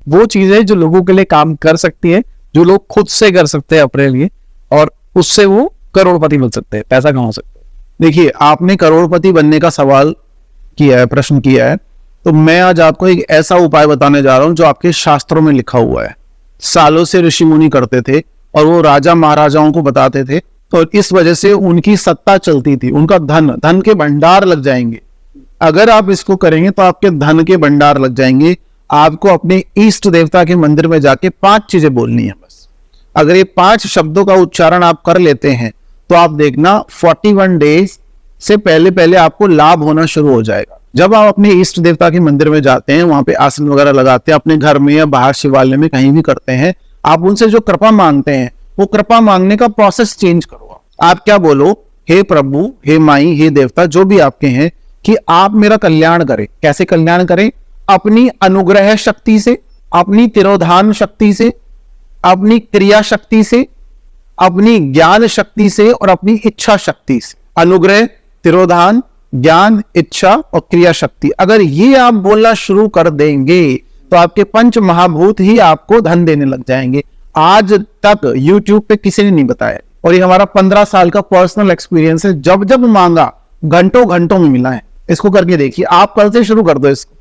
वो चीजें जो लोगों के लिए काम कर सकती है, जो लोग खुद से कर सकते हैं अपने लिए, और उससे वो करोड़पति बन सकते हैं, पैसा कमा सकते हैं। देखिए, आपने करोड़पति बनने का सवाल किया है, प्रश्न किया है, तो मैं आज आपको एक ऐसा उपाय बताने जा रहा हूं जो आपके शास्त्रों में लिखा हुआ है। सालों से ऋषि मुनि करते थे और वो राजा महाराजाओं को बताते थे, तो इस वजह से उनकी सत्ता चलती थी, उनका धन के भंडार लग जाएंगे। अगर आप इसको करेंगे तो आपके धन के भंडार लग जाएंगे। आपको अपने इष्ट देवता के मंदिर में जाके 5 चीजें बोलनी है बस। अगर ये 5 शब्दों का उच्चारण आप कर लेते हैं तो आप देखना 41 डेज से पहले पहले आपको लाभ होना शुरू हो जाएगा। जब आप अपने इष्ट देवता के मंदिर में जाते हैं, वहां पे आसन वगैरह लगाते हैं, अपने घर में या बाहर शिवालय में कहीं भी करते हैं, आप उनसे जो कृपा मांगते हैं वो कृपा मांगने का प्रोसेस चेंज करो। आप क्या बोलो, हे प्रभु, हे माई, हे देवता, जो भी आपके हैं, कि आप मेरा कल्याण करें। कैसे कल्याण करें? अपनी अनुग्रह शक्ति से, अपनी तिरोधान शक्ति से, अपनी क्रिया शक्ति से, अपनी ज्ञान शक्ति से और अपनी इच्छा शक्ति से। अनुग्रह, तिरोधान, ज्ञान, इच्छा और क्रिया शक्ति। अगर ये आप बोलना शुरू कर देंगे तो आपके 5 महाभूत ही आपको धन देने लग जाएंगे। आज तक YouTube पे किसी ने नहीं बताया, और ये हमारा 15 साल का पर्सनल एक्सपीरियंस है। जब जब मांगा घंटों घंटों में मिला है। इसको करके देखिए, आप कल से शुरू कर दो इसको।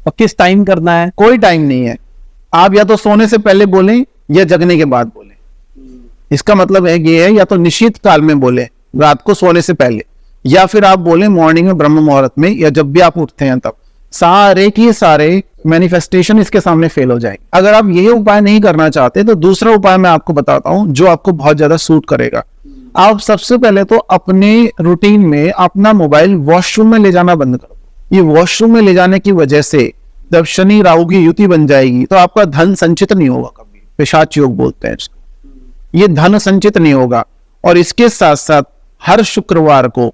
और किस टाइम करना है? कोई टाइम नहीं है। आप या तो सोने से पहले बोलें या जगने के बाद बोलें। इसका मतलब है ये है, या तो निश्चित काल में बोले, रात को सोने से पहले, या फिर आप बोले मॉर्निंग में ब्रह्म मुहूर्त में, या जब भी आप उठते हैं तब। सारे की सारे मैनिफेस्टेशन इसके सामने फेल हो जाएंगे। अगर आप ये उपाय नहीं करना चाहते तो दूसरा उपाय मैं आपको बताता हूं जो आपको बहुत ज्यादा सूट करेगा। आप सबसे पहले तो अपने रूटीन में अपना मोबाइल वॉशरूम में ले जाना बंद कर दो। ये वॉशरूम में ले जाने की वजह से जब शनि राहु की युति बन जाएगी तो आपका धन संचित नहीं होगा कभी। पिशाच योग बोलते हैं इसको। ये धन संचित नहीं होगा। और इसके साथ साथ हर शुक्रवार को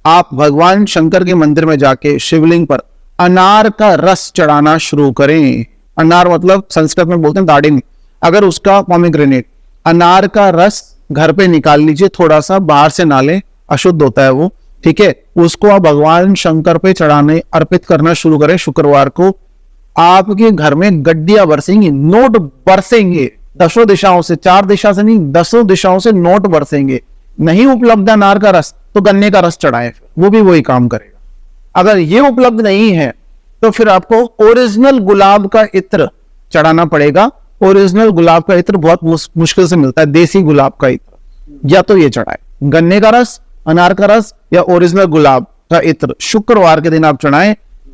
आप भगवान शंकर के मंदिर में जाके शिवलिंग पर अनार का रस चढ़ाना शुरू करें। अनार मतलब संस्कृत में बोलते हैं दाड़िम। अगर उसका पोमेग्रेनेट, अनार का रस घर पे निकाल लीजिए, थोड़ा सा बाहर से ना लें, अशुद्ध होता है वो, ठीक है। उसको आप भगवान शंकर पे चढ़ाने, अर्पित करना शुरू करें। शुक्रवार को आपके घर में गड्डियां बरसेंगी, नोट बरसेंगे, 10 दिशाओं से, 4 दिशा से नहीं, 10 दिशाओं से नोट बरसेंगे। नहीं उपलब्ध अनार का रस तो गन्ने का रस चढ़ाएं, वो भी वही काम करेगा। अगर ये उपलब्ध नहीं है तो फिर आपको ओरिजिनल गुलाब का इत्र चढ़ाना पड़ेगा। ओरिजिनल गुलाब का इत्र बहुत मुश्किल से मिलता है, देसी गुलाब का इत्र। या तो ये चढ़ाए, गन्ने का रस, अनार का रस या ओरिजिनल गुलाब का इत्र शुक्रवार के दिन आप चढ़ाएं।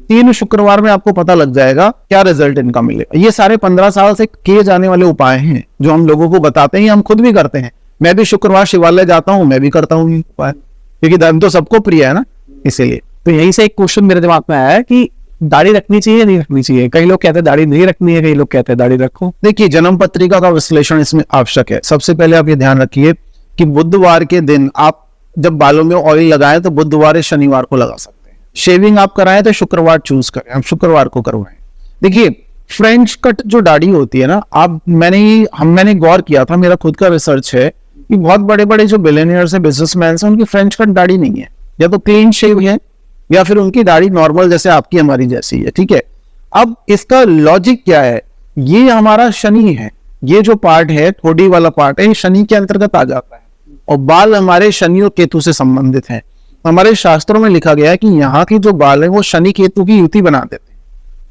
3 शुक्रवार में आपको पता लग जाएगा क्या रिजल्ट इनका मिलेगा। ये सारे 15 साल से किए जाने वाले उपाय हैं जो हम लोगों को बताते हैं, हम खुद भी करते हैं। मैं भी शुक्रवार शिवालय जाता हूं, मैं भी करता हूं ये उपाय, क्योंकि धर्म तो सबको प्रिय है ना, इसीलिए। तो यहीं से एक क्वेश्चन मेरे दिमाग में आया है कि दाढ़ी रखनी चाहिए या नहीं रखनी चाहिए। कई लोग कहते हैं दाढ़ी नहीं रखनी है, कई लोग कहते हैं दाढ़ी रखो। देखिए, जन्म पत्रिका का विश्लेषण इसमें आवश्यक है। सबसे पहले आप ये ध्यान रखिए कि बुधवार के दिन आप जब बालों में ऑयल लगाएं तो बुधवार या शनिवार को लगा सकते हैं। शेविंग आप कराएं तो शुक्रवार चूज करें, आप शुक्रवार को करवाएं। देखिए, फ्रेंच कट जो दाढ़ी होती है ना, मैंने गौर किया था, मेरा खुद का रिसर्च है कि बहुत बड़े बड़े जो बिलियनियर्स हैं, बिजनेसमैन हैं, उनकी फ्रेंच कट दाढ़ी नहीं है, या तो क्लीन शेव है या फिर उनकी दाढ़ी नॉर्मल जैसे आपकी हमारी जैसी है, ठीक है। अब इसका लॉजिक क्या है? ये हमारा शनि है, ये जो पार्ट है, ठोड़ी वाला पार्ट है, ये शनि के अंतर्गत आ जाता है, और बाल हमारे शनि और केतु से संबंधित हैं। हमारे शास्त्रों में लिखा गया है कि यहाँ की जो बाल है वो शनि केतु की युति बना देते हैं,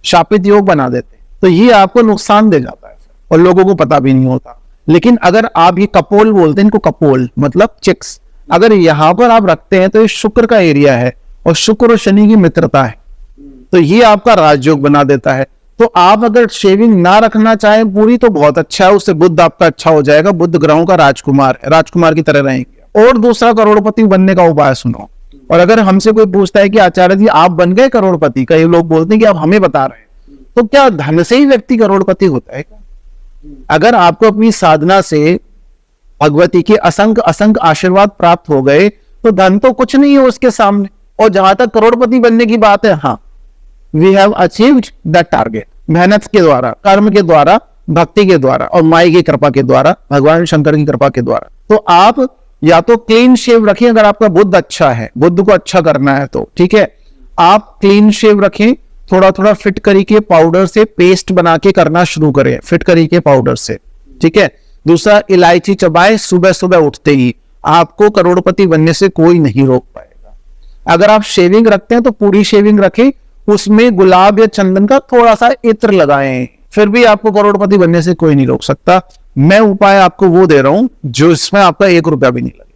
शापित योग बना देते हैं, तो ये आपको नुकसान दे जाता है और लोगों को पता भी नहीं होता। लेकिन अगर आप ये कपोल बोलते हैं इनको, कपोल मतलब चिक्स, अगर यहां पर आप रखते हैं तो ये शुक्र का एरिया है और शुक्र और शनि की मित्रता है, तो ये आपका राजयोग बना देता है। तो आप अगर शेविंग ना रखना चाहें पूरी तो बहुत अच्छा है, उससे बुद्ध आपका अच्छा हो जाएगा। बुद्ध ग्रहों का राजकुमार है, राजकुमार की तरह रहेंगे। और दूसरा करोड़पति बनने का उपाय सुनो। और अगर हमसे कोई पूछता है कि आचार्य जी आप बन गए करोड़पति, कई लोग बोलते हैं कि आप हमें बता रहे हैं, तो क्या धन से ही व्यक्ति करोड़पति होता है? अगर आपको अपनी साधना से भगवती के असंख्य असंख्य आशीर्वाद प्राप्त हो गए तो धन तो कुछ नहीं है उसके सामने। और जहां तक करोड़पति बनने की बात है, हाँ, we have achieved that target, मेहनत के द्वारा, कर्म के द्वारा, भक्ति के द्वारा और माई की कृपा के द्वारा, भगवान शंकर की कृपा के द्वारा। तो आप या तो क्लीन शेव रखें, अगर आपका बुद्ध अच्छा है, बुद्ध को अच्छा करना है तो ठीक है, आप क्लीन शेव रखें, थोड़ा थोड़ा फिटकरी के पाउडर से पेस्ट बना के करना शुरू करें, फिटकरी के पाउडर से, ठीक है। दूसरा, इलायची चबाए सुबह सुबह उठते ही, आपको करोड़पति बनने से कोई नहीं रोक पाएगा। अगर आप शेविंग रखते हैं तो पूरी शेविंग रखें, उसमें गुलाब या चंदन का थोड़ा सा इत्र लगाएं, फिर भी आपको करोड़पति बनने से कोई नहीं रोक सकता। मैं उपाय आपको वो दे रहा हूं जो इसमें आपका 1 रुपया भी नहीं लगता।